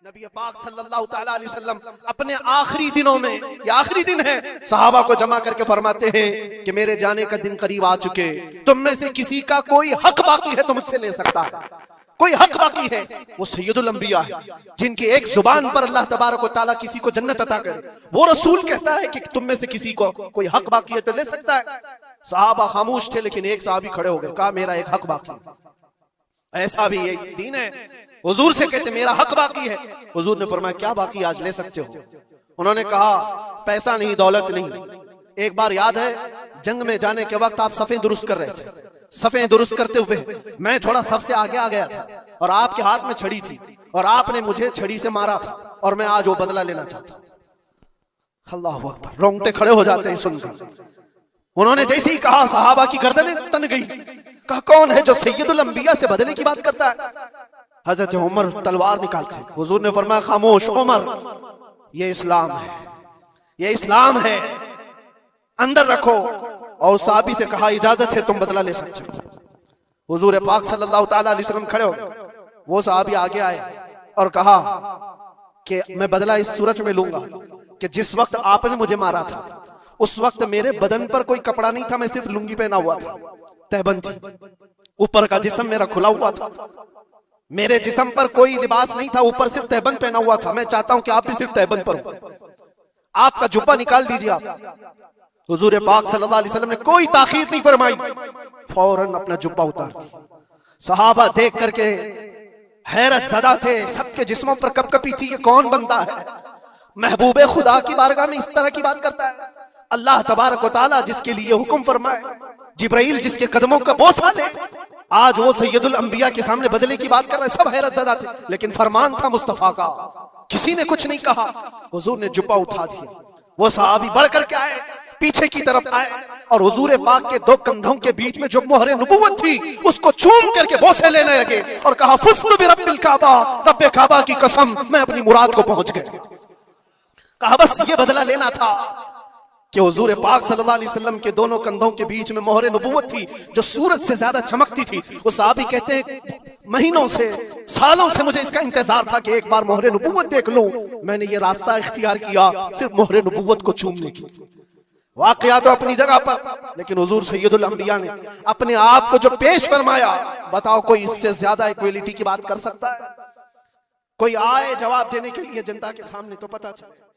नबी पाक सल्लल्लाहु तआला अलैहि वसल्लम अपने आखिरी दिनों में, ये आखिरी दिन है, सहाबा को जमा करके फरमाते हैं कि मेरे जाने का दिन करीब आ चुके, तुम में से किसी का कोई हक बाकी है तो मुझसे ले सकता है। कोई हक बाकी है, वो सैयदुल अंबिया है, जिनकी एक जुबान पर अल्लाह तबारक व तआला किसी को जन्नत अता करे। वो रसूल कहता है कि तुम में से किसी को कोई हक बाकी है तो ले सकता है। सहाबा खामोश थे, लेकिन एक साहबी खड़े हो गए, कहा मेरा एक हक बाकी है। ऐसा भी एक दीन है। हुजूर से कहते मेरा हक बाकी है। हुजूर ने फरमाया क्या बाकी, आज ले सकते हो। उन्होंने कहा पैसा नहीं, दौलत नहीं। एक बार याद है जंग में जाने के वक्त आप सफ़ें दुरुस्त कर रहे थे, सफ़ें दुरुस्त करते हुए मैं थोड़ा सबसे आगे आ गया था और आपके हाथ में छड़ी थी और आपने मुझे छड़ी से मारा था और मैं आज वो बदला लेना चाहता हूं। अल्लाह अकबर, रोंगटे खड़े हो जाते हैं सुनकर। उन्होंने जैसे ही कहा सहाबा की गर्दनें तन गई। कहा कौन है जो सैयदुल अंबिया से बदले की बात करता है। हजरत उमर तलवार निकालते। हुजूर ने फरमाया खामोश उमर, ये इस्लाम है, ये इस्लाम है, अंदर रखो। और साहबी से कहा इजाजत है, तुम बदला ले सकते हो। हुजूर पाक सल्लल्लाहु तआला अलैहि वसल्लम खड़े हो गए। वो साहबी आगे आए और कहा कि मैं बदला इस सूरत में लूंगा कि जिस वक्त आपने मुझे मारा था उस वक्त मेरे बदन पर कोई कपड़ा नहीं था, मैं सिर्फ लुंगी पहना हुआ था, तहबंद थी, ऊपर का जिस्म मेरा खुला हुआ था, मेरे जिस्म पर कोई लिबास नहीं था, ऊपर सिर्फ तहबंद पहना हुआ था। मैं चाहता हूं कि आप भी सिर्फ तहबंद पर हो, आपका जुब्बा निकाल दीजिए आप। हुजूर पाक सल्लल्लाहु अलैहि वसल्लम ने कोई ताखीर नहीं फरमाई, फौरन अपना जुब्बा उतार दिया। सहाबा देख करके हैरत ज़दा थे, सबके जिस्मों पर कपकपी थी, ये कौन बंदा है, महबूबे खुदा की बारगाह में इस तरह की बात करता है। अल्लाह तबारक व तआला जिसके लिए हुक्म फरमाए, जिब्राइल जिसके कदमों का बोसा ले, आज वो सैयदुल अंबिया के सामने बदले की बात कर रहे हैं। सब हैरत ज़दा थे, लेकिन फरमान था मुस्तफा का, किसी ने कुछ नहीं कहा। हुजूर ने जुब्बा उठा दिया। वो सहाबी बढ़ करके आए, पीछे की तरफ आए और हुजूर पाक के दो कंधों के बीच में जो मोहरे नबुव्वत थी उसको चूम करके बोसे लेने लगे और कहा फुस्तु बिरब्बिल काबा, रब्बे काबा की कसम, मैं अपनी मुराद को पहुंच गया। कहा बस ये बदला लेना था कि हुजूर पाक सल्लल्लाहु अलैहि वसल्लम के दोनों कंधों के बीच में मोहरे नबुव्वत थी जो सूरज से ज्यादा चमकती थी। वो साहबी कहते हैं महीनों से, सालों से मुझे इसका इंतजार था कि एक बार मोहरे नबुव्वत देख लूं। मैंने ये रास्ता इख्तियार किया सिर्फ मोहरे नबुव्वत को चूमने की। वाकया तो अपनी जगह पर, लेकिन हुजूर सैयदुल अंबिया ने अपने आप को जो पेश फरमाया, बताओ कोई इससे ज्यादा इक्वालिटी की बात कर सकता है? कोई आए जवाब देने के लिए जनता के सामने तो पता चले।